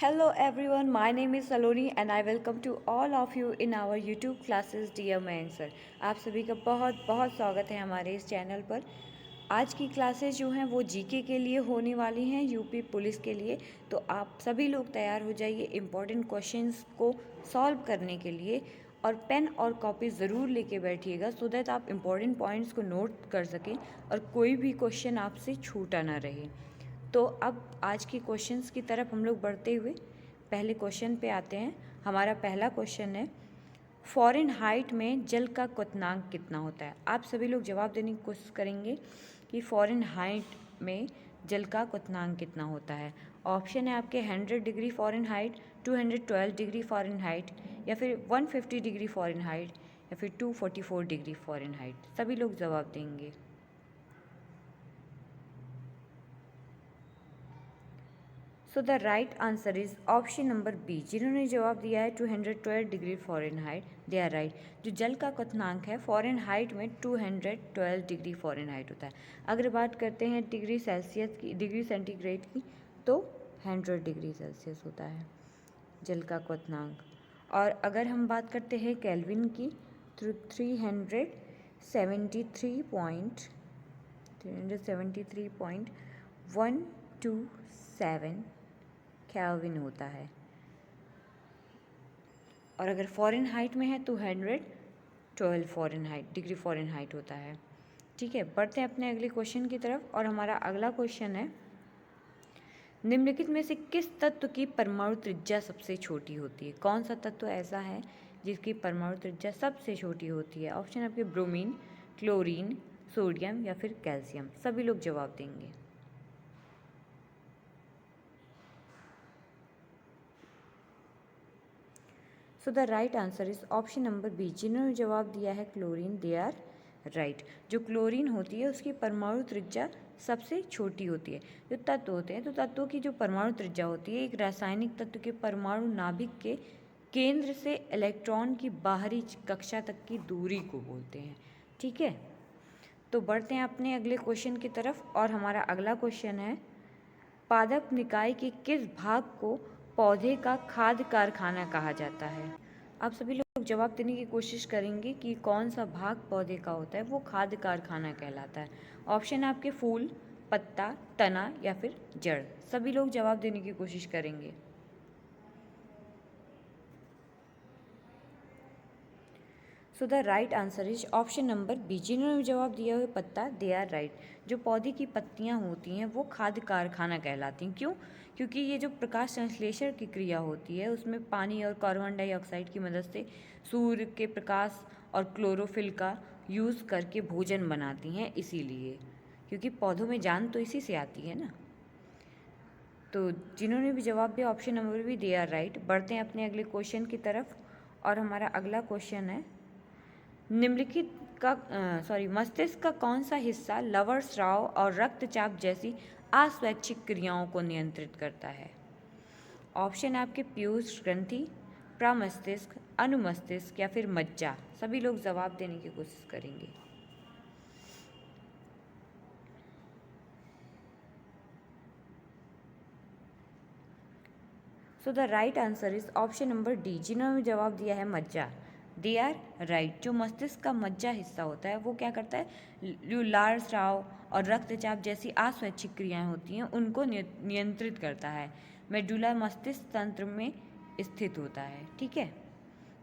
Hello everyone, my name is Saloni and I welcome to all of you in our YouTube classes Dear My Answer। आप सभी का बहुत बहुत स्वागत है हमारे इस चैनल पर। आज की क्लासेस जो हैं वो जीके के लिए होने वाली हैं, यूपी पुलिस के लिए। तो आप सभी लोग तैयार हो जाइए इम्पोर्टेंट क्वेश्चंस को सॉल्व करने के लिए, और पेन और कॉपी ज़रूर लेके बैठिएगा सो दैट आप इम्पोर्टेंट पॉइंट्स को नोट कर सकें और कोई भी क्वेश्चन आपसे छूटा ना रहे। तो अब आज के क्वेश्चंस की तरफ हम लोग बढ़ते हुए पहले क्वेश्चन पे आते हैं। हमारा पहला क्वेश्चन है, फ़ारेनहाइट में जल का क्वथनांक कितना होता है। आप सभी लोग जवाब देने की कोशिश करेंगे कि फ़ारेनहाइट में जल का क्वथनांक कितना होता है। ऑप्शन है आपके 100 डिग्री फ़ारेनहाइट, 212 डिग्री फ़ारेनहाइट, या फिर 150 डिग्री फ़ारेनहाइट, या फिर 244 डिग्री फ़ारेनहाइट। सभी लोग जवाब देंगे। So the right answer is option number B. जिन्होंने जवाब दिया है 212 degree Fahrenheit, they are right. जो जल का क्वथनांक है फ़ारेनहाइट में 212 डिग्री फ़ारेनहाइट होता है। अगर बात करते हैं डिग्री सेल्सियस की, डिग्री सेंटीग्रेड की, तो 100 डिग्री सेल्सियस होता है जल का क्वथनांक। और अगर हम बात करते हैं केल्विन की, तो 373.127 केल्विन होता है। और अगर फ़ारेनहाइट में है तो 112 फ़ारेनहाइट डिग्री फ़ारेनहाइट होता है। ठीक है, बढ़ते हैं अपने अगले क्वेश्चन की तरफ। और हमारा अगला क्वेश्चन है, निम्नलिखित में से किस तत्व की परमाणु त्रिज्या सबसे छोटी होती है। कौन सा तत्व ऐसा है जिसकी परमाणु त्रिज्या सबसे छोटी होती है। ऑप्शन आपके ब्रोमीन, क्लोरीन, सोडियम, या फिर कैल्शियम। सभी लोग जवाब देंगे। So the right answer is option number B. जिन्होंने जवाब दिया है क्लोरीन, दे आर राइट। जो क्लोरीन होती है उसकी परमाणु त्रिज्या सबसे छोटी होती है। जो तत्व होते हैं, तो तत्वों की जो परमाणु त्रिज्या होती है, एक रासायनिक तत्व के परमाणु नाभिक के केंद्र से इलेक्ट्रॉन की बाहरी कक्षा तक की दूरी को बोलते हैं। ठीक है, तो बढ़ते हैं अपने अगले क्वेश्चन की तरफ। और हमारा अगला क्वेश्चन है, पादप निकाय के किस भाग को पौधे का खाद्य कारखाना कहा जाता है। आप सभी लोग जवाब देने की कोशिश करेंगे कि कौन सा भाग पौधे का होता है वो खाद्य कारखाना कहलाता है। ऑप्शन है आपके फूल, पत्ता, तना, या फिर जड़। सभी लोग जवाब देने की कोशिश करेंगे। So the right answer is option number B. जिन्होंने जवाब दिया है पत्ता, दे आर राइट। जो पौधे की पत्तियां होती हैं वो खाद्य कारखाना कहलाती हैं। क्यों? क्योंकि ये जो प्रकाश संश्लेषण की क्रिया होती है उसमें पानी और कार्बन डाइऑक्साइड की मदद से सूर्य के प्रकाश और क्लोरोफिल का यूज़ करके भोजन बनाती हैं, इसीलिए। क्योंकि पौधों में जान तो इसी से आती है ना। तो जिन्होंने भी जवाब दिया option number B, they are right. बढ़ते हैं अपने अगले क्वेश्चन की तरफ। और हमारा अगला क्वेश्चन है, निम्नलिखित का मस्तिष्क का कौन सा हिस्सा लवण स्राव और रक्तचाप जैसी अस्वैच्छिक क्रियाओं को नियंत्रित करता है। ऑप्शन है आपके पीयूष ग्रंथि, प्रमस्तिष्क, अनुमस्तिष्क, या फिर मज्जा। सभी लोग जवाब देने की कोशिश करेंगे। So the right answer is option number D. जिन्होंने जवाब दिया है मज्जा, दे आर राइट। जो मस्तिष्क का मज्जा हिस्सा होता है वो क्या करता है, जो लाल स्राव और रक्तचाप जैसी अस्वैच्छिक क्रियाएं होती हैं उनको नियंत्रित करता है। मेडुला मस्तिष्क तंत्र में स्थित होता है। ठीक है,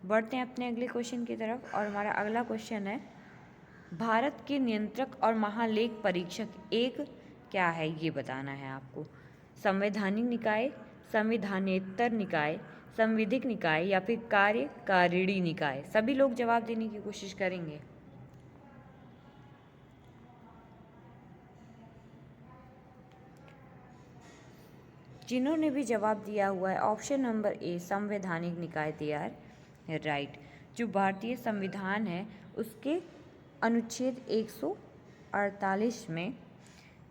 बढ़ते हैं अपने अगले क्वेश्चन की तरफ। और हमारा अगला क्वेश्चन है, भारत के नियंत्रक और महालेख परीक्षक एक क्या है ये बताना है आपको। संवैधानिक निकाय, संविधानेतर निकाय, संविधिक निकाय, या फिर कार्यकारिणी निकाय। सभी लोग जवाब देने की कोशिश करेंगे। जिन्होंने भी जवाब दिया हुआ है ऑप्शन नंबर ए, संवैधानिक निकाय, दे आर राइट। जो भारतीय संविधान है उसके अनुच्छेद 148 में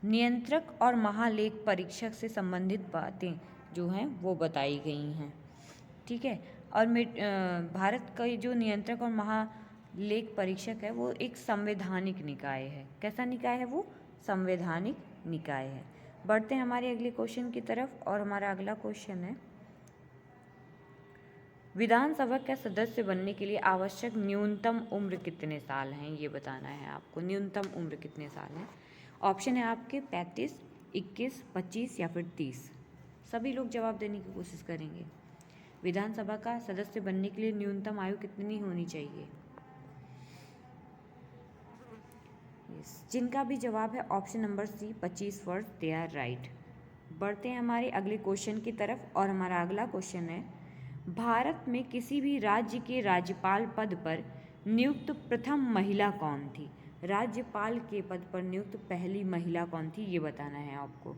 नियंत्रक और महालेख परीक्षक से संबंधित बातें जो हैं वो बताई गई हैं। ठीक है, और भारत का जो नियंत्रक और महालेख परीक्षक है वो एक संवैधानिक निकाय है। कैसा निकाय है वो? संवैधानिक निकाय है। बढ़ते हैं हमारे अगले क्वेश्चन की तरफ। और हमारा अगला क्वेश्चन है, विधानसभा का सदस्य बनने के लिए आवश्यक न्यूनतम उम्र कितने साल हैं, ये बताना है आपको। न्यूनतम उम्र कितने साल है? ऑप्शन है आपके 35, 21, 25 या फिर 30। सभी लोग जवाब देने की कोशिश करेंगे। विधानसभा का सदस्य बनने के लिए न्यूनतम आयु कितनी होनी चाहिए? जिनका भी जवाब है ऑप्शन नंबर सी 25 वर्ष, दे आर राइट। बढ़ते हैं हमारे अगले क्वेश्चन की तरफ और हमारा अगला क्वेश्चन है, भारत में किसी भी राज्य के राज्यपाल पद पर नियुक्त प्रथम महिला कौन थी? राज्यपाल के पद पर नियुक्त पहली महिला कौन थी, ये बताना है आपको।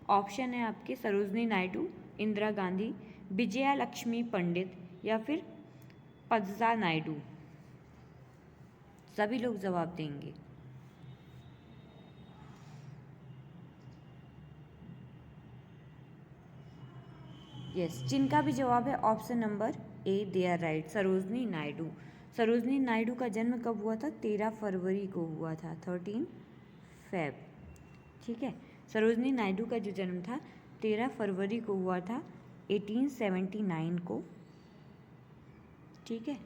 ऑप्शन है आपके सरोजनी नायडू, इंदिरा गांधी, विजया लक्ष्मी पंडित या फिर पद्मा नायडू। सभी लोग जवाब देंगे। यस, जिनका भी जवाब है option number A, they are right, Sarojini Naidu. Sarojini Naidu का जन्म कब हुआ था? 13 फरवरी को हुआ था, 13 फेब। ठीक है, सरोजनी नायडू का जो जन्म था 13 फरवरी को हुआ था 1879 को। ठीक है,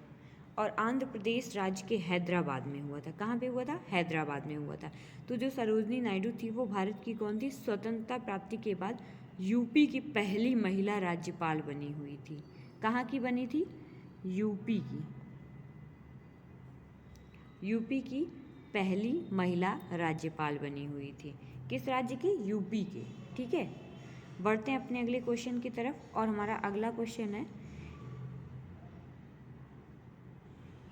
और आंध्र प्रदेश राज्य के हैदराबाद में हुआ था। कहाँ पे हुआ था? हैदराबाद में हुआ था। तो जो सरोजनी नायडू थी वो भारत की कौन थी? स्वतंत्रता प्राप्ति के बाद यूपी की पहली महिला राज्यपाल बनी हुई थी। कहाँ की बनी थी? यूपी की। यूपी की पहली महिला राज्यपाल बनी हुई थी। किस राज्य की? यूपी के। ठीक है, बढ़ते हैं अपने अगले क्वेश्चन की तरफ और हमारा अगला क्वेश्चन है,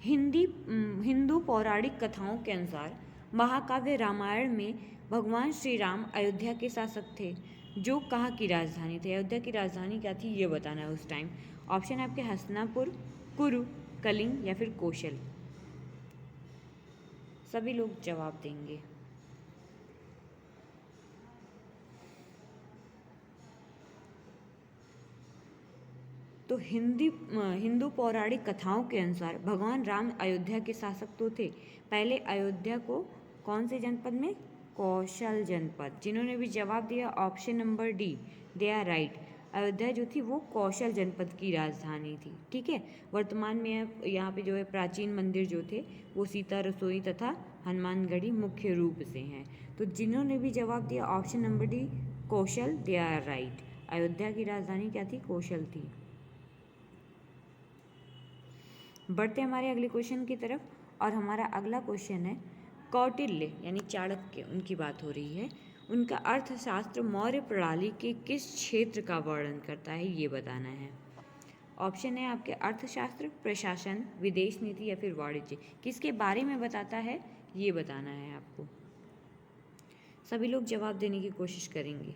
हिंदू पौराणिक कथाओं के अनुसार महाकाव्य रामायण में भगवान श्री राम अयोध्या के शासक थे, जो कहाँ की राजधानी थे? अयोध्या की राजधानी क्या थी, ये बताना है उस टाइम। ऑप्शन है आपके हस्तिनापुर, कुरु, कलिंग या फिर कौशल। सभी लोग जवाब देंगे। तो हिंदू पौराणिक कथाओं के अनुसार भगवान राम अयोध्या के शासक तो थे। पहले अयोध्या को कौन से जनपद में? कौशल जनपद। जिन्होंने भी जवाब दिया option number D, they are right. Ayodhya जो थी वो कौशल जनपद की राजधानी थी। ठीक है, वर्तमान में यहाँ पे जो है प्राचीन मंदिर जो थे वो सीता रसोई तथा हनुमानगढ़ी मुख्य रूप से हैं। तो जिन्होंने भी जवाब दिया option number D Kaushal, they are right. Ayodhya की राजधानी क्या थी? कौशल थी। बढ़ते हमारे अगले क्वेश्चन की तरफ और हमारा अगला क्वेश्चन है, कौटिल्य यानी चाणक्य, उनकी बात हो रही है। उनका अर्थशास्त्र मौर्य प्रणाली के किस क्षेत्र का वर्णन करता है, ये बताना है। ऑप्शन है आपके अर्थशास्त्र, प्रशासन, विदेश नीति या फिर वाणिज्य। किसके बारे में बताता है, ये बताना है आपको। सभी लोग जवाब देने की कोशिश करेंगे।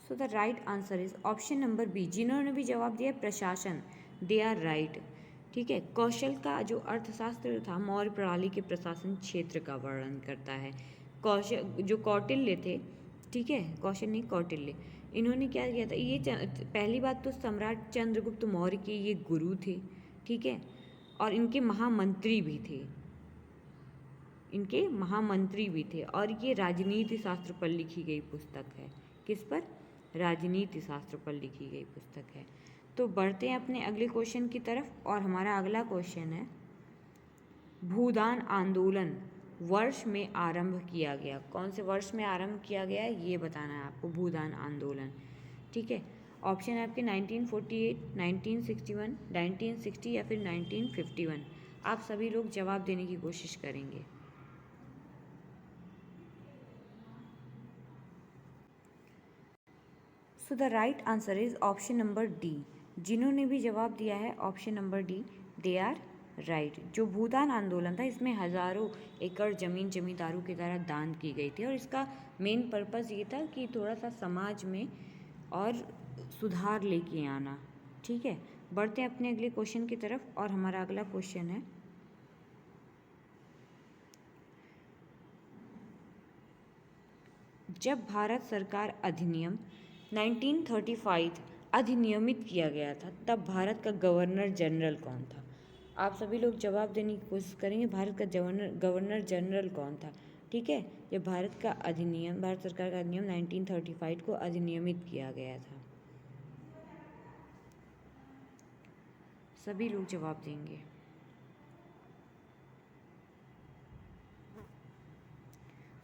So the right answer is option number B. जिन्होंने भी जवाब दिया प्रशासन, दे आर राइट। ठीक है, कौशल का जो अर्थशास्त्र था मौर्य प्रणाली के प्रशासन क्षेत्र का वर्णन करता है। कौशल जो कौटिल्य थे, ठीक है, कौशल नहीं कौटिल्य, इन्होंने क्या किया था? ये पहली बात तो सम्राट चंद्रगुप्त मौर्य के ये गुरु थे। ठीक है, और इनके महामंत्री भी थे। इनके महामंत्री भी थे और ये राजनीति शास्त्र पर लिखी गई पुस्तक है। किस पर? राजनीति शास्त्र पर लिखी गई पुस्तक है। तो बढ़ते हैं अपने अगले क्वेश्चन की तरफ और हमारा अगला क्वेश्चन है, भूदान आंदोलन वर्ष में आरंभ किया गया। कौन से वर्ष में आरंभ किया गया ये बताना है आपको, भूदान आंदोलन। ठीक है, ऑप्शन है आपके 1948, 1961, 1960 या फिर 1951। आप सभी लोग जवाब देने की कोशिश करेंगे। So the right answer is option number D. जिन्होंने भी जवाब दिया है option number D, they are right. जो भूदान आंदोलन था इसमें हजारों एकड़ जमीन जमींदारों के द्वारा दान की गई थी और इसका मेन पर्पस ये था कि थोड़ा सा समाज में और सुधार लेके आना। ठीक है, बढ़ते हैं अपने अगले क्वेश्चन की तरफ और हमारा अगला क्वेश्चन है, जब भारत सरकार अधिनियम 1935 अधिनियमित किया गया था तब भारत का गवर्नर जनरल कौन था? आप सभी लोग जवाब देने की कोशिश करेंगे। भारत का गवर्नर जनरल कौन था? ठीक है, जब भारत सरकार का अधिनियम 1935 को अधिनियमित किया गया था। सभी लोग जवाब देंगे।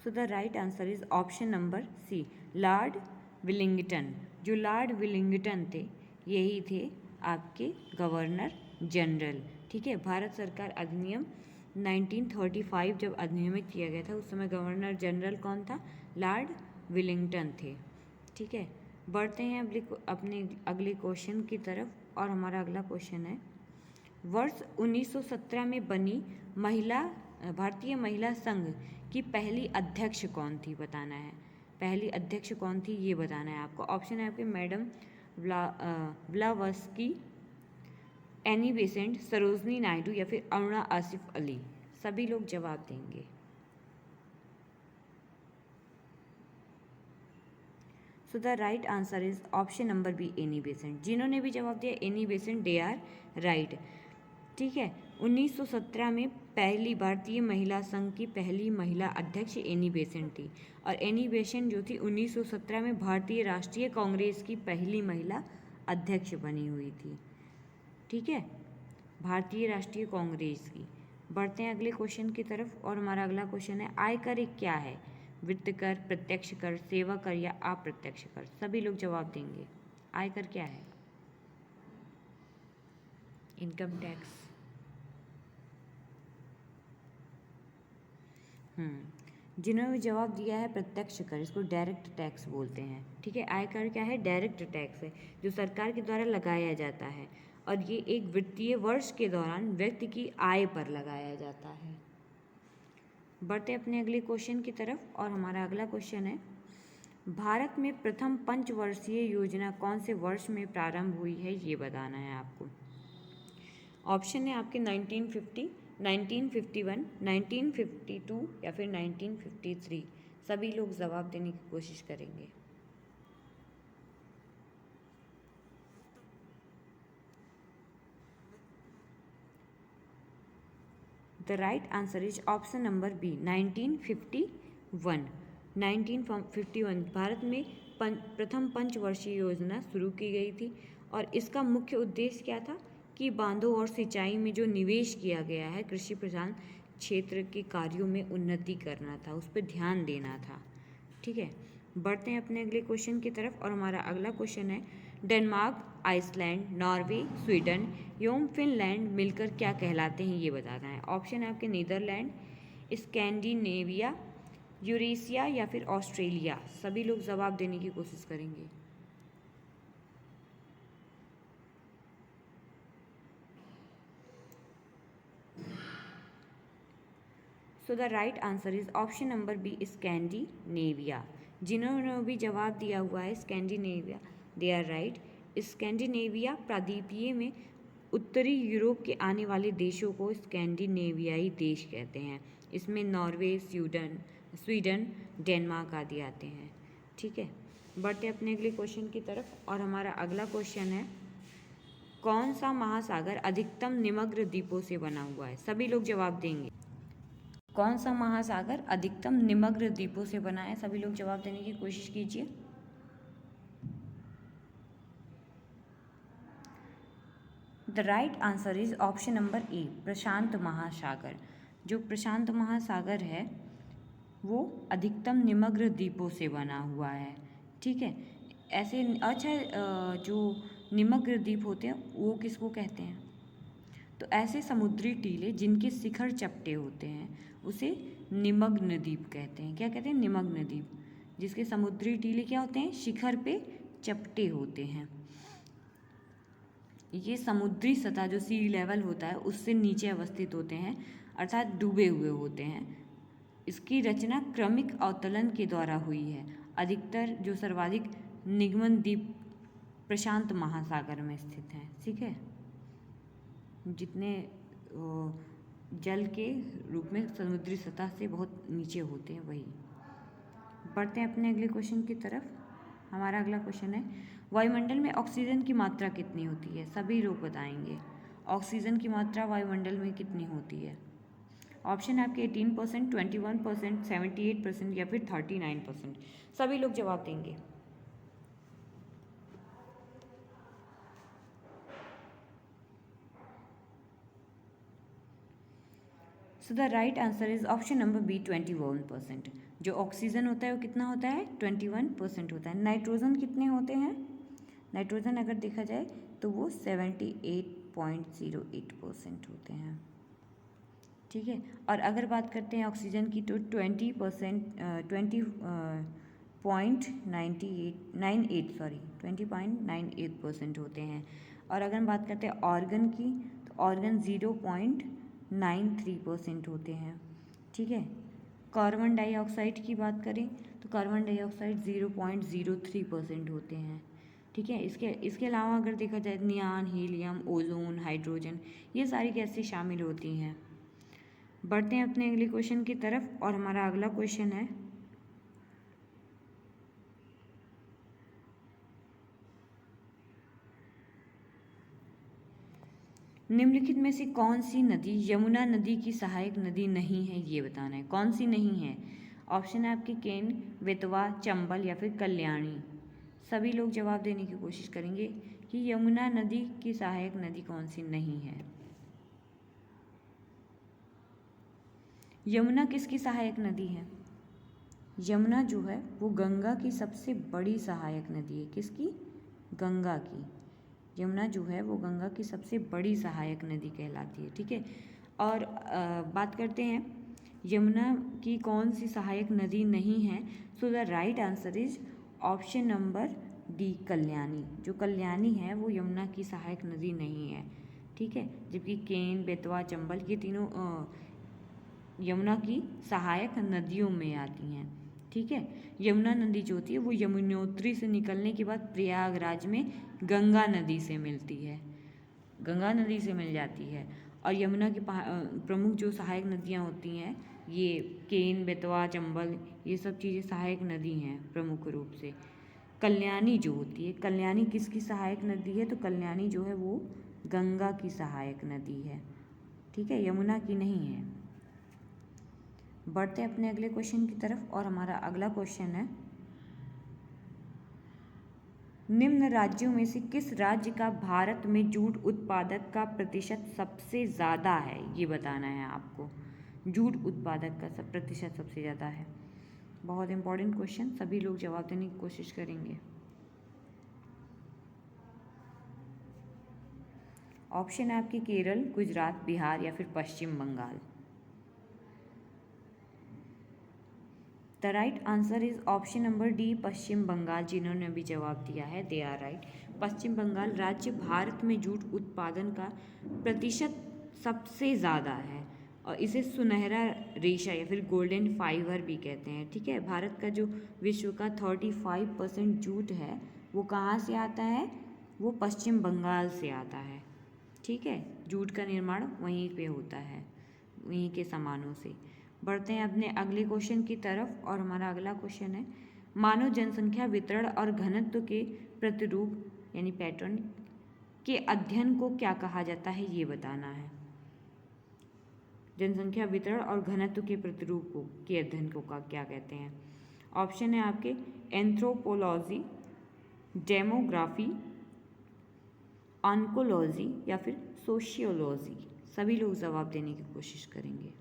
So the right answer is option number C, Lord Willingdon. जो लॉर्ड विलिंगटन थे यही थे आपके गवर्नर जनरल। ठीक है, भारत सरकार अधिनियम 1935 जब अधिनियमित किया गया था उस समय गवर्नर जनरल कौन था? लॉर्ड विलिंगटन थे। ठीक है, बढ़ते हैं अपने अगले क्वेश्चन की तरफ। और हमारा अगला क्वेश्चन है, वर्ष 1917 में बनी भारतीय महिला संघ की पहली अध्यक्ष कौन थी? बताना है। पहली अध्यक्ष कौन थी ये बताना है आपको। ऑप्शन है आपके madam Blavatsky, Annie Besant, Sarojini Naidu या फिर अरुणा आसिफ अली। सभी लोग जवाब देंगे। So the right answer is option number B, Annie Besant. जिन्होंने भी जवाब दिया Annie Besant, they are right. ठीक है, 1917 में पहली भारतीय महिला संघ की पहली महिला अध्यक्ष एनी बेसेंट थी। और एनी बेसेंट जो थी 1917 में भारतीय राष्ट्रीय कांग्रेस की पहली महिला अध्यक्ष बनी हुई थी। ठीक है, भारतीय राष्ट्रीय कांग्रेस की। बढ़ते हैं अगले क्वेश्चन की तरफ। और हमारा अगला क्वेश्चन है, आयकर एक क्या है? वित्त कर, प्रत्यक्ष कर, सेवा कर या अप्रत्यक्ष कर। सभी लोग जवाब देंगे। आयकर क्या है? Income tax. जिन्होंने जवाब दिया है प्रत्यक्ष कर, इसको डायरेक्ट टैक्स बोलते हैं। ठीक है, आयकर क्या है? डायरेक्ट टैक्स है जो सरकार के द्वारा लगाया जाता है और ये एक वित्तीय वर्ष के दौरान व्यक्ति की आय पर लगाया जाता है। बढ़ते अपने अगले क्वेश्चन की तरफ। और हमारा अगला क्वेश्चन है, भारत में प्रथम पंचवर्षीय योजना कौन से वर्ष में प्रारंभ हुई है ये बताना है आपको। ऑप्शन है आपके 1950, 1951, 1952 या फिर 1953। सभी लोग जवाब देने की कोशिश करेंगे। The right answer is option number B, 1951। 1951 Bharat में प्रथम पंचवर्षीय योजना शुरू की गई थी और इसका मुख्य उद्देश्य क्या था कि बांधों और सिंचाई में जो निवेश किया गया है कृषि प्रधान क्षेत्र के कार्यों में उन्नति करना था, उस पर ध्यान देना था। ठीक है, बढ़ते हैं अपने अगले क्वेश्चन की तरफ। और हमारा अगला क्वेश्चन है, डेनमार्क, आइसलैंड, नॉर्वे, स्वीडन एवं फिनलैंड मिलकर क्या कहलाते हैं ये बताना है। ऑप्शन है आपके नीदरलैंड, स्कैंडिनेविया, यूरेशिया या फिर ऑस्ट्रेलिया। सभी लोग जवाब देने की कोशिश करेंगे। So the right answer is option number B, Scandinavia. जिन्होंने भी जवाब दिया हुआ है Scandinavia, they are right. Scandinavia प्रायद्वीपीय में उत्तरी यूरोप के आने वाले देशों को स्कैंडिनेवियाई देश कहते हैं। इसमें नॉर्वे, स्वीडन, डेनमार्क आदि आते हैं। ठीक है, बढ़ते अपने अगले क्वेश्चन की तरफ। और हमारा अगला क्वेश्चन है, कौन सा महासागर अधिकतम निमग्न द्वीपों से बना हुआ है? सभी लोग जवाब देंगे। कौन सा महासागर अधिकतम निमग्न द्वीपों से बना है? सभी लोग जवाब देने की कोशिश कीजिए। The right answer is option number A, Prashant Mahasagar. जो प्रशांत महासागर है वो अधिकतम निमग्न द्वीपों से बना हुआ है। ठीक है, ऐसे जो निमग्न द्वीप होते हैं वो किसको कहते हैं? तो ऐसे समुद्री टीले जिनके शिखर चपटे होते हैं उसे निमग्न द्वीप कहते हैं। क्या कहते हैं? निमग्न द्वीप। जिसके समुद्री टीले क्या होते हैं? शिखर पे चपटे होते हैं। ये समुद्री सतह जो सी लेवल होता है उससे नीचे अवस्थित होते हैं, अर्थात डूबे हुए होते हैं। इसकी रचना क्रमिक अवतलन के द्वारा हुई है। अधिकतर जो सर्वाधिक निमग्न द्वीप प्रशांत महासागर में स्थित हैं। ठीक है, जितने जल के रूप में समुद्री सतह से बहुत नीचे होते हैं वही। बढ़ते हैं अपने अगले क्वेश्चन की तरफ। हमारा अगला क्वेश्चन है, वायुमंडल में ऑक्सीजन की मात्रा कितनी होती है? सभी लोग बताएंगे ऑक्सीजन की मात्रा वायुमंडल में कितनी होती है। ऑप्शन है आपके 18%, 21%, 78% या फिर 39%। सभी लोग जवाब देंगे। So the right answer is option number B 21%। जो ऑक्सीजन होता है वो कितना होता है? 21% होता है। नाइट्रोजन कितने होते हैं? नाइट्रोजन अगर देखा जाए तो वो 78.08% होते हैं। ठीक है, और अगर बात करते हैं ऑक्सीजन की तो 20.98% होते हैं। और अगर हम बात करते हैं ऑर्गन की तो ऑर्गन 0.93% होते हैं। ठीक है, कार्बन डाइऑक्साइड की बात करें तो कार्बन डाइऑक्साइड 0.03% होते हैं। ठीक है, इसके अलावा अगर देखा जाए नियान, हीलियम, ओजोन, हाइड्रोजन, ये सारी गैसें शामिल होती हैं। बढ़ते हैं अपने अगले क्वेश्चन की तरफ और हमारा अगला क्वेश्चन है निम्नलिखित में से कौन सी नदी यमुना नदी की सहायक नदी नहीं है, ये बताना है। कौन सी नहीं है? ऑप्शन है आपके केन, बेतवा, चंबल या फिर कल्याणी। सभी लोग जवाब देने की कोशिश करेंगे कि यमुना नदी की सहायक नदी कौन सी नहीं है। यमुना किसकी सहायक नदी है? यमुना जो है वो गंगा की सबसे बड़ी सहायक नदी है। किसकी? गंगा की। यमुना जो है वो गंगा की सबसे बड़ी सहायक नदी कहलाती है। ठीक है, और बात करते हैं यमुना की कौन सी सहायक नदी नहीं है। So the right answer is option number D, Kalyani. जो कल्याणी है वो यमुना की सहायक नदी नहीं है। ठीक है, जबकि केन, बेतवा, चंबल ये तीनों यमुना की सहायक नदियों में आती हैं। ठीक है, यमुना नदी जो होती है वो यमुनोत्री से निकलने के बाद प्रयागराज में गंगा नदी से मिलती है, गंगा नदी से मिल जाती है। और यमुना की प्रमुख जो सहायक नदियाँ होती हैं ये केन, बेतवा, चंबल, ये सब चीज़ें सहायक नदी हैं प्रमुख रूप से। कल्याणी जो होती है, कल्याणी किसकी सहायक नदी है? तो कल्याणी जो है वो गंगा की सहायक नदी है। ठीक है, यमुना की नहीं है। बढ़ते हैं अपने अगले क्वेश्चन की तरफ और हमारा अगला क्वेश्चन है निम्न राज्यों में से किस राज्य का भारत में जूट उत्पादक का प्रतिशत सबसे ज़्यादा है, ये बताना है आपको। जूट उत्पादक का प्रतिशत सबसे ज़्यादा है। बहुत इंपॉर्टेंट क्वेश्चन, सभी लोग जवाब देने की कोशिश करेंगे। ऑप्शन है आपके केरल, गुजरात, बिहार या फिर Paschim Bengal. The right answer is option number D, Paschim Bengal. जिन्होंने भी जवाब दिया है they are right. Paschim Bengal राज्य भारत में जूट उत्पादन का प्रतिशत सबसे ज़्यादा है और इसे सुनहरा रेशा या फिर गोल्डन फाइबर भी कहते हैं। ठीक है, भारत का जो विश्व का 35% जूट है वो कहाँ से आता है? वो पश्चिम बंगाल से आता है। ठीक है, जूट का निर्माण वहीं पे होता है, वहीं के सामानों से। बढ़ते हैं अपने अगले क्वेश्चन की तरफ और हमारा अगला क्वेश्चन है मानव जनसंख्या वितरण और घनत्व के प्रतिरूप यानी पैटर्न के अध्ययन को क्या कहा जाता है, ये बताना है। जनसंख्या वितरण और घनत्व के प्रतिरूप को के अध्ययन को क्या कहते हैं? ऑप्शन है आपके एंथ्रोपोलॉजी, डेमोग्राफी, ऑन्कोलॉजी या फिर सोशियोलॉजी। सभी लोग जवाब देने की कोशिश करेंगे।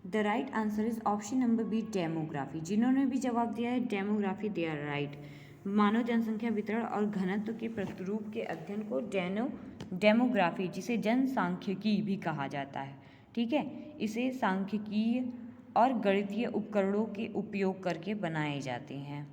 The right answer is option number B, demography. जिन्होंने भी जवाब दिया है डेमोग्राफी दे आर राइट। मानव जनसंख्या वितरण और घनत्व के प्रतिरूप के अध्ययन को डेमोग्राफी, जिसे जनसांख्यिकी भी कहा जाता है। ठीक है, इसे सांख्यिकीय और गणितीय उपकरणों के उपयोग करके बनाए जाते हैं।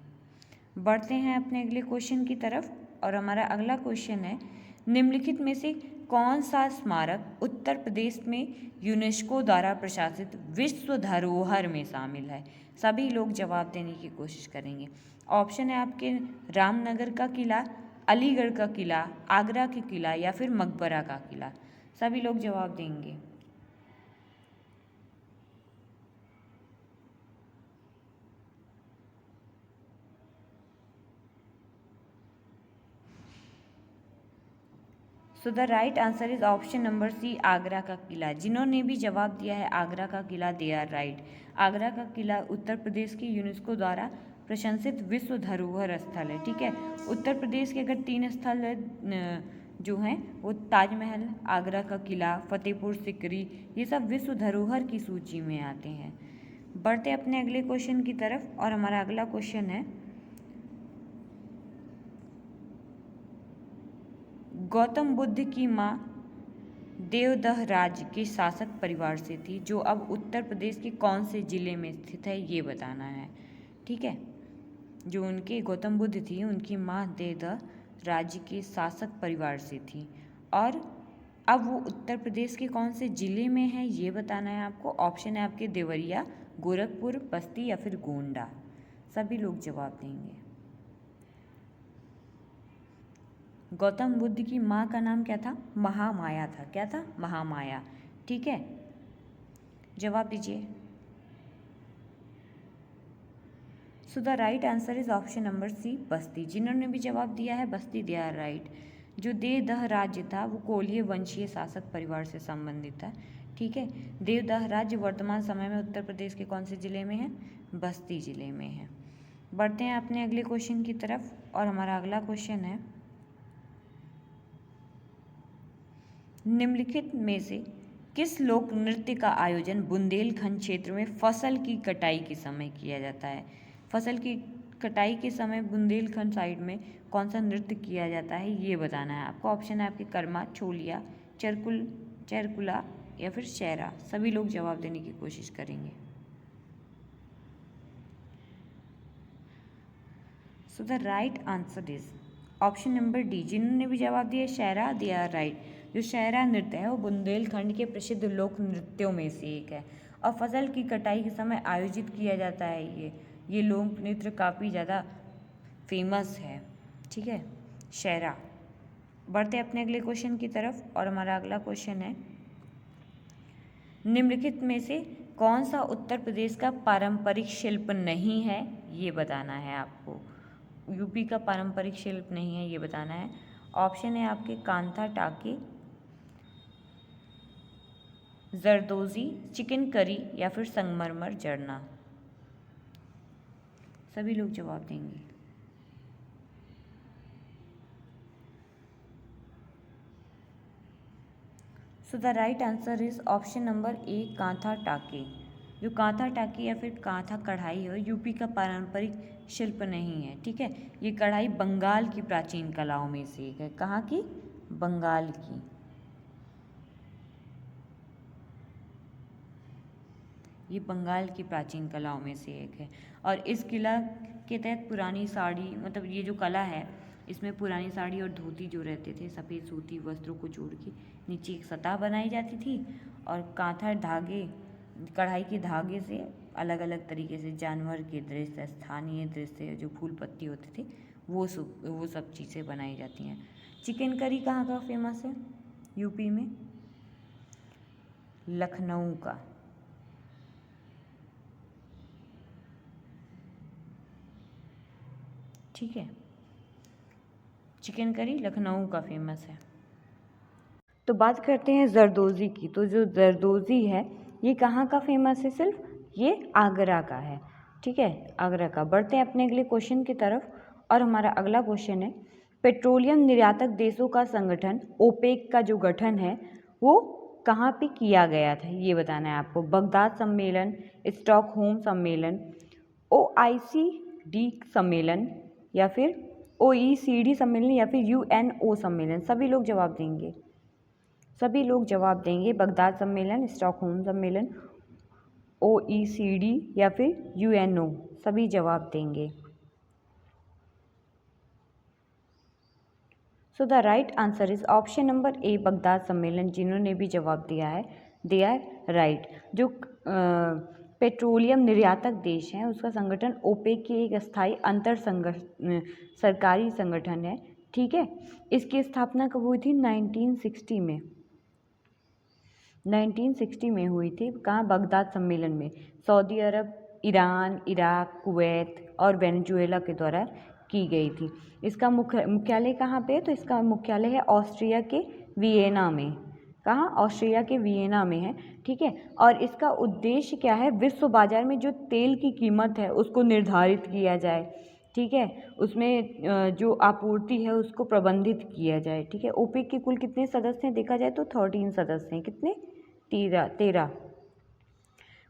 बढ़ते हैं अपने अगले क्वेश्चन की तरफ और हमारा अगला क्वेश्चन है निम्नलिखित में से कौन सा स्मारक उत्तर प्रदेश में यूनेस्को द्वारा प्रशासित विश्व धरोहर में शामिल है? सभी लोग जवाब देने की कोशिश करेंगे। ऑप्शन है आपके रामनगर का किला, अलीगढ़ का किला, आगरा का किला या फिर मकबरा का किला। सभी लोग जवाब देंगे। So the right answer is option number C, Agra का किला। जिन्होंने भी जवाब दिया है आगरा का किला दे आर राइट। आगरा का किला उत्तर प्रदेश की यूनेस्को द्वारा प्रशंसित विश्व धरोहर स्थल है। ठीक है, उत्तर प्रदेश के अगर 3 स्थल जो हैं वो ताजमहल, आगरा का किला, फतेहपुर सिकरी, ये सब विश्व धरोहर की सूची में आते हैं। बढ़ते अपने अगले क्वेश्चन की तरफ, और हमारा अगला क्वेश्चन है, गौतम बुद्ध की माँ देवदह राज्य के शासक परिवार से थी, जो अब उत्तर प्रदेश के कौन से जिले में स्थित है, ये बताना है। ठीक है, जो उनके गौतम बुद्ध थी, उनकी माँ देवदह राज्य के शासक परिवार से थी, और अब वो उत्तर प्रदेश के कौन से जिले में है, ये बताना है आपको। ऑप्शन है आपके देवरिया, गोरखपुर, बस्ती या फिर गोंडा। सभी लोग जवाब देंगे। गौतम बुद्ध की माँ का नाम क्या था? महामाया था। क्या था? महामाया। ठीक है, जवाब दीजिए। So the right answer is option number C, Basti. जिन्होंने भी जवाब दिया है बस्ती, दे आर राइट। जो देवदह राज्य था वो कोलीय वंशीय शासक परिवार से संबंधित था। ठीक है, देवदह राज्य वर्तमान समय में उत्तर प्रदेश के कौन से जिले में है? बस्ती जिले में है। बढ़ते हैं अपने अगले क्वेश्चन की तरफ, और हमारा अगला क्वेश्चन है, निम्नलिखित में से किस लोक नृत्य का आयोजन बुंदेलखंड क्षेत्र में फसल की कटाई के समय किया जाता है? फसल की कटाई के समय बुंदेलखंड साइड में कौन सा नृत्य किया जाता है, ये बताना है आपको। ऑप्शन है आपके कर्मा, छोलिया, चरकुला या फिर शहरा। सभी लोग जवाब देने की कोशिश करेंगे। So the right answer is option number D. जिन्होंने भी जवाब दिया शहरा, दे आर राइट। जो शहरा नृत्य है वो बुंदेलखंड के प्रसिद्ध लोक नृत्यों में से एक है, और फसल की कटाई के समय आयोजित किया जाता है। ये लोक नृत्य काफ़ी ज़्यादा फेमस है। ठीक है, शहरा। बढ़ते अपने अगले क्वेश्चन की तरफ, और हमारा अगला क्वेश्चन है, निम्नलिखित में से कौन सा उत्तर प्रदेश का पारंपरिक शिल्प नहीं है, ये बताना है आपको। यूपी का पारंपरिक शिल्प नहीं है, ये बताना है। ऑप्शन है आपके कांथा टाके, जरदोजी, चिकन करी या फिर संगमरमर जरना। सभी लोग जवाब देंगे। So the right answer is option number ए, कांथा टाके। जो कांथा टाके या फिर कांथा कढ़ाई है, यूपी का पारंपरिक शिल्प नहीं है। ठीक है, ये कढ़ाई बंगाल की प्राचीन कलाओं में से एक है। कहाँ की? बंगाल की। ये बंगाल की प्राचीन कलाओं में से एक है, और इस किला के तहत पुरानी साड़ी, मतलब ये जो कला है इसमें पुरानी साड़ी और धोती जो रहते थे, सफ़ेद सूती वस्त्रों को जोड़ के नीचे एक सतह बनाई जाती थी, और कांथा धागे, कढ़ाई के धागे से अलग अलग तरीके से जानवर के दृश्य, स्थानीय दृश्य, जो फूल पत्ती होते थे, वो सब चीज़ें बनाई जाती हैं। चिकन करी कहाँ का फेमस है? यूपी में लखनऊ का। ठीक है, चिकन करी लखनऊ का फेमस है। तो बात करते हैं जरदोजी की। तो जो जरदोजी है ये कहाँ का फेमस है? सिर्फ ये आगरा का है। ठीक है, आगरा का। बढ़ते हैं अपने अगले क्वेश्चन की तरफ, और हमारा अगला क्वेश्चन है, पेट्रोलियम निर्यातक देशों का संगठन ओपेक का जो गठन है वो कहाँ पे किया गया था, ये बताना है आपको। बगदाद सम्मेलन, स्टॉकहोम सम्मेलन, OICD सम्मेलन या फिर OECD सम्मेलन या फिर UNO सम्मेलन। सभी लोग जवाब देंगे। सभी लोग जवाब देंगे। बगदाद सम्मेलन, स्टॉकहोम सम्मेलन, OECD या फिर UNO, सभी जवाब देंगे। So the right answer is option number A, Baghdad सम्मेलन। जिन्होंने भी जवाब दिया है दे आर राइट। जो पेट्रोलियम निर्यातक देश हैं उसका संगठन ओपेक की एक स्थायी अंतर सरकारी संगठन है। ठीक है, इसकी स्थापना कब हुई थी? 1960 में। 1960 में हुई थी। कहाँ? बगदाद सम्मेलन में। सऊदी अरब, ईरान, इराक, कुवैत और वेनेजुएला के द्वारा की गई थी। इसका मुख्यालय कहाँ पे है? तो इसका मुख्यालय है ऑस्ट्रिया के वियना में। कहाँ? ऑस्ट्रिया के वियना में है, ठीक है। और इसका उद्देश्य क्या है? विश्व बाजार में जो तेल की कीमत है उसको निर्धारित किया जाए, ठीक है। उसमें जो आपूर्ति है उसको प्रबंधित किया जाए, ठीक है। ओपेक के कुल कितने सदस्य हैं? देखा जाए तो 13 सदस्य हैं। कितने? 13।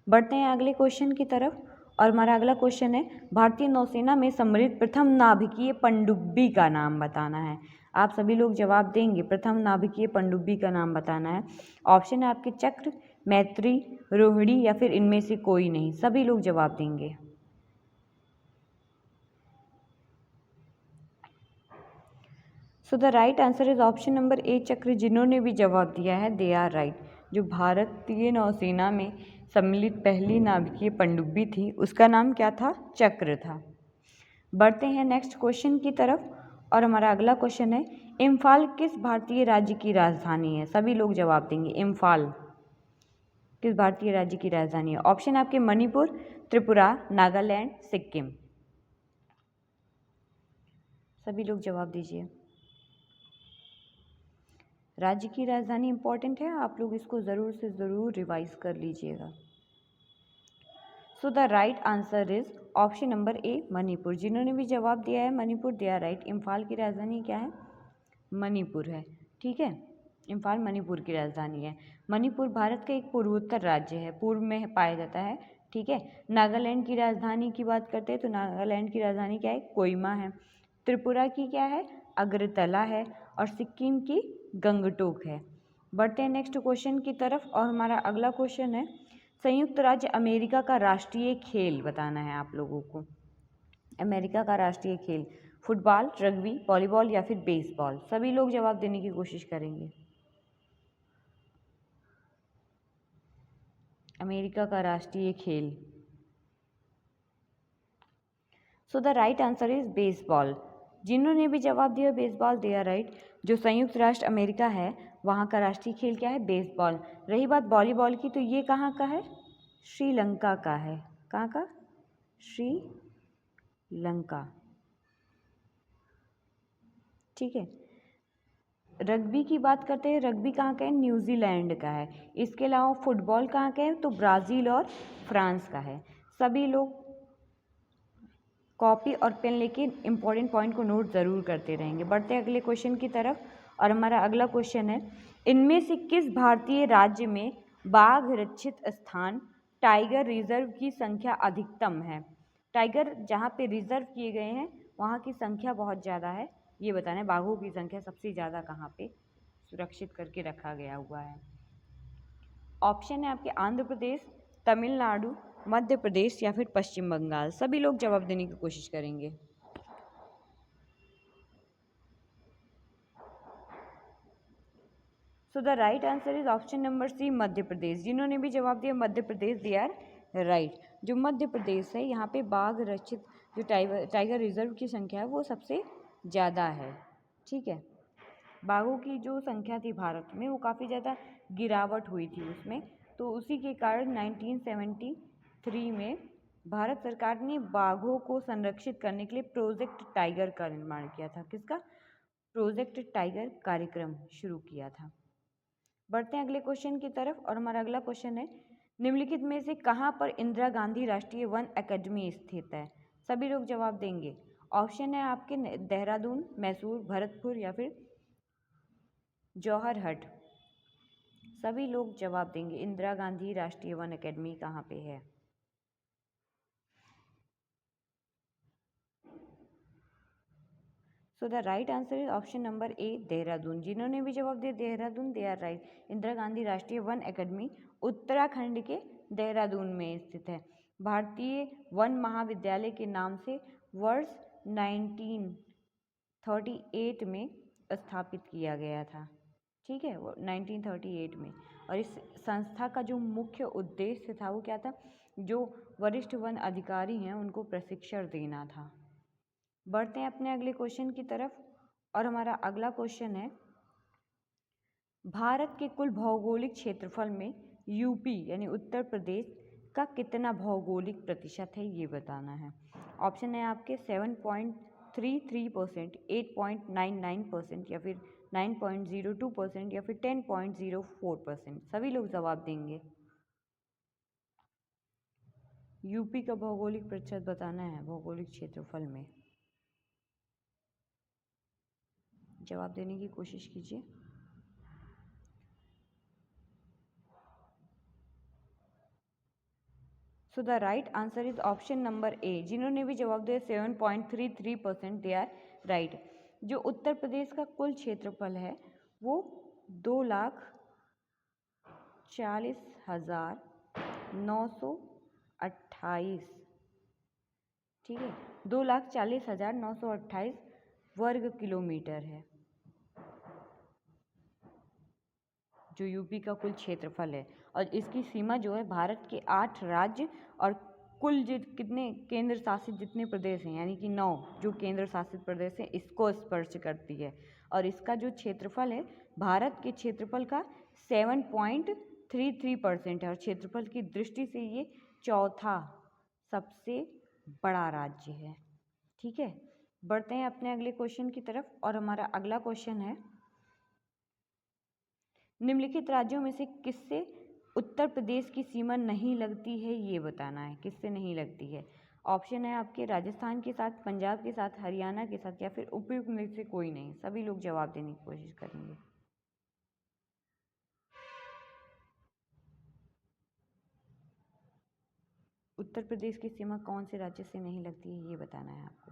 बढ़ते हैं अगले क्वेश्चन की तरफ, और हमारा अगला क्वेश्चन है भारतीय नौसेना में सम्मिलित प्रथम नाभिकीय पनडुब्बी का नाम बताना है। आप सभी लोग जवाब देंगे, प्रथम नाभिकीय पनडुब्बी का नाम बताना है। ऑप्शन है आपके चक्र, मैत्री, रोहिणी या फिर इनमें से कोई नहीं। सभी लोग जवाब देंगे। So the right answer is option number ए चक्र। जिन्होंने भी जवाब दिया है दे आर राइट। जो भारतीय नौसेना में सम्मिलित पहली नाभिकीय पनडुब्बी थी उसका नाम क्या था? चक्र था। बढ़ते हैं नेक्स्ट क्वेश्चन की तरफ, और हमारा अगला क्वेश्चन है इम्फाल किस भारतीय राज्य की राजधानी है? सभी लोग जवाब देंगे। इम्फाल किस भारतीय राज्य की राजधानी है? ऑप्शन आपके मणिपुर, त्रिपुरा, नागालैंड, सिक्किम। सभी लोग जवाब दीजिए। राज्य की राजधानी इंपॉर्टेंट है, आप लोग इसको ज़रूर से ज़रूर रिवाइज कर लीजिएगा। So the right answer is option number A Manipur. जिन्होंने भी जवाब दिया है Manipur they are right. Imphal की राजधानी क्या है? मणिपुर है, ठीक है। इम्फाल मणिपुर की राजधानी है। मणिपुर भारत का एक पूर्वोत्तर राज्य है, पूर्व में पाया जाता है, ठीक है। नागालैंड की राजधानी की बात करते हैं तो नागालैंड की राजधानी क्या है? कोहिमा है। त्रिपुरा की क्या है? अगरतला है। और सिक्किम की गंगटोक है। बढ़ते हैं नेक्स्ट क्वेश्चन की तरफ, और हमारा अगला क्वेश्चन है संयुक्त राज्य अमेरिका का राष्ट्रीय खेल बताना है आप लोगों को। अमेरिका का राष्ट्रीय खेल फुटबॉल, रग्बी, वॉलीबॉल या फिर बेसबॉल। सभी लोग जवाब देने की कोशिश करेंगे। अमेरिका का राष्ट्रीय खेल। सो the right answer is baseball. जिन्होंने भी जवाब दिया बेसबॉल दे आर राइट। जो संयुक्त राष्ट्र अमेरिका है वहाँ का राष्ट्रीय खेल क्या है? बेसबॉल। रही बात वॉलीबॉल की तो ये कहाँ का है? श्रीलंका का है। कहाँ का? श्रीलंका, ठीक है। रग्बी की बात करते हैं, रग्बी कहाँ का है? न्यूजीलैंड का है। इसके अलावा फुटबॉल कहाँ का है? तो ब्राज़ील और फ्रांस का है। सभी लोग कॉपी और पेन लेके इम्पोर्टेंट पॉइंट को नोट ज़रूर करते रहेंगे। बढ़ते हैं अगले क्वेश्चन की तरफ, और हमारा अगला क्वेश्चन है इनमें से किस भारतीय राज्य में बाघ रक्षित स्थान टाइगर रिजर्व की संख्या अधिकतम है? टाइगर जहाँ पे रिजर्व किए गए हैं वहाँ की संख्या बहुत ज़्यादा है, ये बताना है। बाघों की संख्या सबसे ज़्यादा कहाँ पे सुरक्षित करके रखा गया हुआ है? ऑप्शन है आपके आंध्र प्रदेश, तमिलनाडु, मध्य प्रदेश या फिर पश्चिम बंगाल। सभी लोग जवाब देने की कोशिश करेंगे। So the right answer is option number C Madhya Pradesh. जिन्होंने भी जवाब दिया मध्य प्रदेश दे आर राइट। जो मध्य प्रदेश है यहाँ पे बाघ रक्षित जो टाइगर रिजर्व की संख्या है वो सबसे ज़्यादा है, ठीक है। बाघों की जो संख्या थी भारत में वो काफ़ी ज़्यादा गिरावट हुई थी उसमें, तो उसी के कारण 1973 में भारत सरकार ने बाघों को संरक्षित करने के लिए प्रोजेक्ट टाइगर का निर्माण किया था। किसका? प्रोजेक्ट टाइगर कार्यक्रम शुरू किया था। बढ़ते हैं अगले क्वेश्चन की तरफ, और हमारा अगला क्वेश्चन है निम्नलिखित में से कहाँ पर इंदिरा गांधी राष्ट्रीय वन अकेडमी स्थित है? सभी लोग जवाब देंगे। ऑप्शन है आपके देहरादून, मैसूर, भरतपुर या फिर जौहरहट। सभी लोग जवाब देंगे। इंदिरा गांधी राष्ट्रीय वन अकेडमी कहाँ पे है? So the right answer is option number A Dehradun. जिन्होंने भी जवाब दिया Dehradun they are right. Indira Gandhi राष्ट्रीय वन अकेडमी उत्तराखंड के देहरादून में स्थित है। भारतीय वन महाविद्यालय के नाम से वर्ष 1938 में स्थापित किया गया था, ठीक है, 1938 में। और इस संस्था का जो मुख्य उद्देश्य था वो क्या था? जो वरिष्ठ वन अधिकारी हैं उनको प्रशिक्षण देना था। बढ़ते हैं अपने अगले क्वेश्चन की तरफ, और हमारा अगला क्वेश्चन है भारत के कुल भौगोलिक क्षेत्रफल में यूपी यानी उत्तर प्रदेश का कितना भौगोलिक प्रतिशत है, ये बताना है। ऑप्शन है आपके 7.33%, 8.99% या फिर 9.02% या फिर 10.04%? सभी लोग जवाब देंगे। यूपी का भौगोलिक प्रतिशत बताना है भौगोलिक क्षेत्रफल में। जवाब देने की कोशिश कीजिए। सो the right answer is option number ए। जिन्होंने भी जवाब दिया 7.33% दे आर राइट। जो उत्तर प्रदेश का कुल क्षेत्रफल है वो 2,40,928, ठीक है, 2,40,928 वर्ग किलोमीटर है जो यूपी का कुल क्षेत्रफल है। और इसकी सीमा जो है भारत के 8 राज्य और कुल कितने केंद्र शासित जितने प्रदेश हैं यानी कि 9 जो केंद्र शासित प्रदेश हैं इसको स्पर्श करती है। और इसका जो क्षेत्रफल है भारत के क्षेत्रफल का 7.33% है और क्षेत्रफल की दृष्टि से ये चौथा सबसे बड़ा राज्य है। ठीक है, बढ़ते हैं अपने अगले क्वेश्चन की तरफ। और हमारा अगला क्वेश्चन है, निम्नलिखित राज्यों में से किससे उत्तर प्रदेश की सीमा नहीं लगती है ये बताना है। किससे नहीं लगती है? ऑप्शन है आपके राजस्थान के साथ, पंजाब के साथ, हरियाणा के साथ या फिर उपयुक्त में से कोई नहीं। सभी लोग जवाब देने की कोशिश करेंगे। उत्तर प्रदेश की सीमा कौन से राज्य से नहीं लगती है ये बताना है आपको।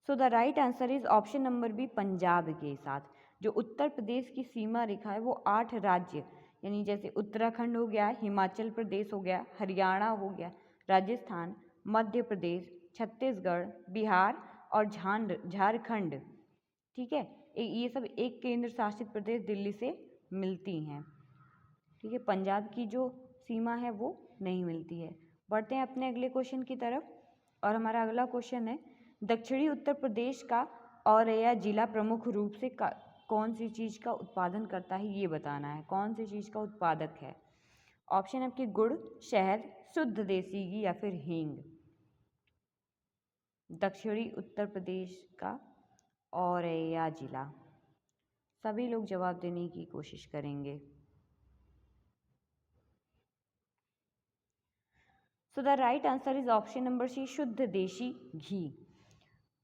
So the right answer is option number B, Punjab के साथ। जो उत्तर प्रदेश की सीमा रेखा है वो 8 राज्य यानी जैसे उत्तराखंड हो गया, हिमाचल प्रदेश हो गया, हरियाणा हो गया, राजस्थान, मध्य प्रदेश, छत्तीसगढ़, बिहार और झारखंड, ठीक है, ये सब एक केंद्र शासित प्रदेश दिल्ली से मिलती हैं। ठीक है, पंजाब की जो सीमा है वो नहीं मिलती है। बढ़ते हैं अपने अगले क्वेश्चन की तरफ। और हमारा अगला क्वेश्चन है, दक्षिणी उत्तर प्रदेश का औरैया जिला प्रमुख रूप से कौन सी चीज़ का उत्पादन करता है ये बताना है। कौन सी चीज़ का उत्पादक है? ऑप्शन आपके गुड़, शहद, शुद्ध देसी घी या फिर हींग। दक्षिणी उत्तर प्रदेश का औरैया जिला। सभी लोग जवाब देने की कोशिश करेंगे। So the right answer is option number C, शुद्ध देसी घी।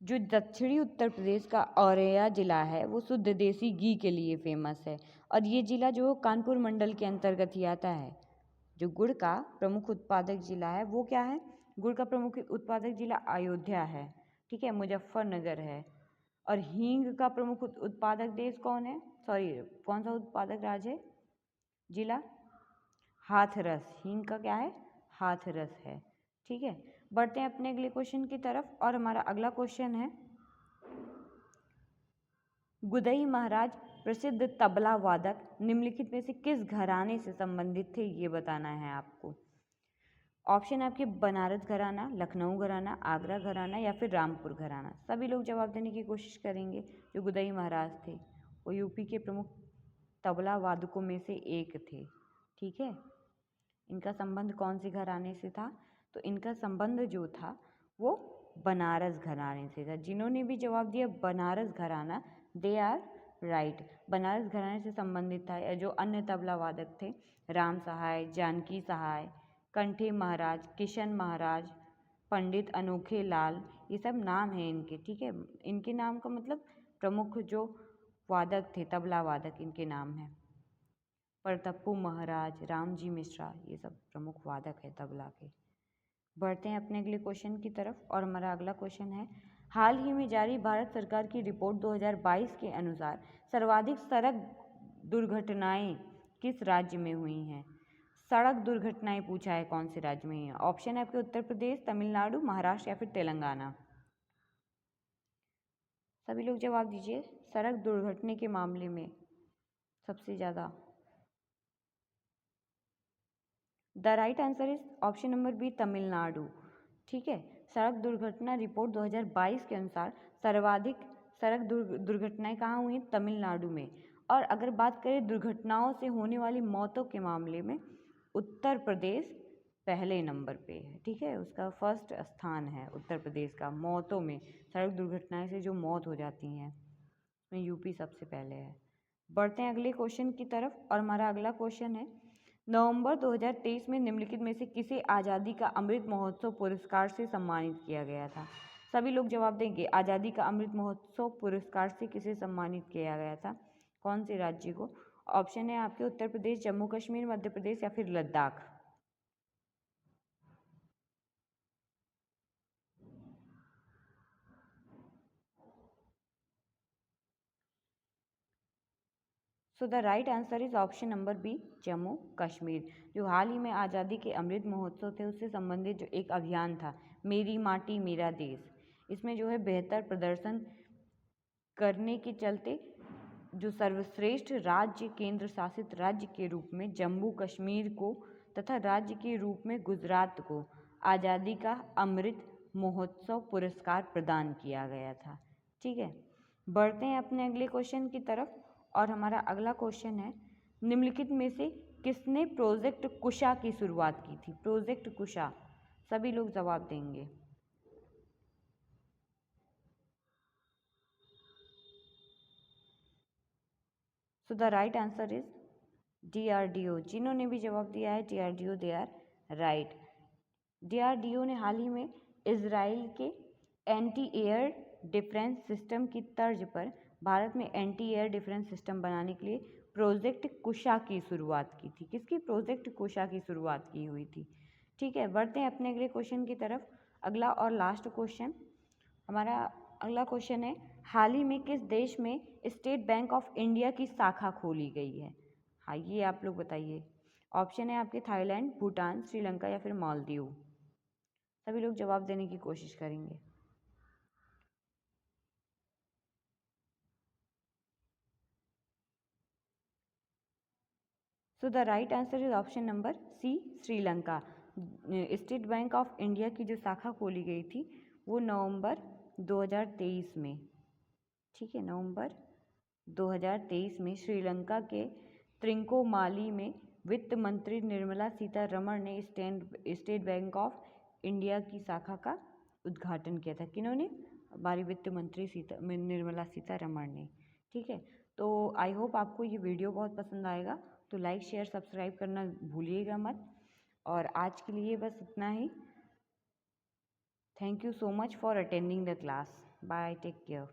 जो दक्षिणी उत्तर प्रदेश का औरैया जिला है वो शुद्ध देसी घी के लिए फेमस है और ये जिला जो कानपुर मंडल के अंतर्गत ही आता है। जो गुड़ का प्रमुख उत्पादक जिला है वो क्या है? गुड़ का प्रमुख उत्पादक जिला अयोध्या है, ठीक है, मुजफ्फरनगर है। और हींग का प्रमुख उत्पादक देश कौन है? सॉरी, कौन सा उत्पादक राज्य है? जिला हाथरस। हींग का क्या है? हाथरस है। ठीक है, बढ़ते हैं अपने अगले क्वेश्चन की तरफ। और हमारा अगला क्वेश्चन है, गुदई महाराज प्रसिद्ध तबला वादक निम्नलिखित में से किस घराने से संबंधित थे ये बताना है आपको। ऑप्शन आपके बनारस घराना, लखनऊ घराना, आगरा घराना या फिर रामपुर घराना। सभी लोग जवाब देने की कोशिश करेंगे। जो गुदई महाराज थे वो यूपी के प्रमुख तबला वादकों में से एक थे। ठीक है, इनका संबंध कौन से घराने से था? तो इनका संबंध जो था वो बनारस घराने से था। जिन्होंने भी जवाब दिया बनारस घराना, दे आर राइट। बनारस घराने से संबंधित था। जो अन्य तबला वादक थे, राम सहाय, जानकी सहाय, कंठे महाराज, किशन महाराज, पंडित अनोखे लाल, ये सब नाम हैं इनके। ठीक है, इनके नाम का मतलब प्रमुख जो वादक थे, तबला वादक, इनके नाम हैं। परतप्पू महाराज, रामजी मिश्रा, ये सब प्रमुख वादक है तबला के। बढ़ते हैं अपने अगले क्वेश्चन की तरफ। और हमारा अगला क्वेश्चन है, हाल ही में जारी भारत सरकार की रिपोर्ट 2022 के अनुसार सर्वाधिक सड़क दुर्घटनाएं किस राज्य में हुई हैं? सड़क दुर्घटनाएं पूछा है कौन से राज्य में हुई हैं। ऑप्शन है आपके उत्तर प्रदेश, तमिलनाडु, महाराष्ट्र या फिर तेलंगाना। सभी लोग जवाब दीजिए। सड़क दुर्घटना के मामले में सबसे ज़्यादा। The right answer is option number B, Tamil Nadu. ठीक है, सड़क दुर्घटना रिपोर्ट 2022 के अनुसार सर्वाधिक सड़क दुर्घटनाएं कहाँ हुई? तमिलनाडु में। और अगर बात करें दुर्घटनाओं से होने वाली मौतों के मामले में, उत्तर प्रदेश पहले नंबर पे है, ठीक है। उसका फर्स्ट स्थान है उत्तर प्रदेश का मौतों में, सड़क दुर्घटनाएं से जो मौत हो जाती हैं उसमें यूपी सबसे पहले है। बढ़ते हैं अगले क्वेश्चन की तरफ और हमारा अगला क्वेश्चन है, नवंबर 2023 में निम्नलिखित में से किसे आज़ादी का अमृत महोत्सव पुरस्कार से सम्मानित किया गया था? सभी लोग जवाब देंगे। आज़ादी का अमृत महोत्सव पुरस्कार से किसे सम्मानित किया गया था, कौन से राज्य को? ऑप्शन है आपके उत्तर प्रदेश, जम्मू कश्मीर, मध्य प्रदेश या फिर Ladakh. So the right answer is option number B, Jammu Kashmir. जो हाल ही में आज़ादी के अमृत महोत्सव थे उससे संबंधित जो एक अभियान था, मेरी माटी मेरा देश, इसमें जो है बेहतर प्रदर्शन करने के चलते जो सर्वश्रेष्ठ राज्य, केंद्र शासित राज्य के रूप में जम्मू कश्मीर को तथा राज्य के रूप में गुजरात को आज़ादी का अमृत महोत्सव पुरस्कार प्रदान किया गया था, ठीक है। बढ़ते हैं अपने अगले क्वेश्चन की तरफ और हमारा अगला क्वेश्चन है, निम्नलिखित में से किसने प्रोजेक्ट कुशा की शुरुआत की थी? प्रोजेक्ट कुशा, सभी लोग जवाब देंगे। So the right answer is DRDO। जिन्होंने भी जवाब दिया है DRDO, they are right. DRDO ने हाल ही में इजराइल के एंटी एयर डिफेंस सिस्टम की तर्ज पर भारत में एंटी एयर डिफेंस सिस्टम बनाने के लिए प्रोजेक्ट कुशा की शुरुआत की थी। किसकी? प्रोजेक्ट कुशा की शुरुआत की हुई थी, ठीक है। बढ़ते हैं अपने अगले क्वेश्चन की तरफ। अगला और लास्ट क्वेश्चन, हमारा अगला क्वेश्चन है, हाल ही में किस देश में स्टेट बैंक ऑफ इंडिया की शाखा खोली गई है? हाँ, ये आप लोग बताइए। ऑप्शन है आपके थाईलैंड, भूटान, श्रीलंका या फिर मालदीव। सभी लोग जवाब देने की कोशिश करेंगे। So the right answer is option number C, Sri Lanka. State Bank of India की जो शाखा खोली गई थी वो नवंबर 2023 में, ठीक है, नवंबर 2023 में श्रीलंका के त्रिंकोमाली में वित्त मंत्री निर्मला सीतारमण ने स्टेट बैंक ऑफ इंडिया की शाखा का उद्घाटन किया था। किन्होंने? हमारी वित्त मंत्री निर्मला सीतारमण ने, ठीक है। तो आई होप आपको ये वीडियो बहुत पसंद आएगा, तो लाइक शेयर सब्सक्राइब करना भूलिएगा मत। और आज के लिए बस इतना ही। Thank you so much for attending the class. Bye, take care.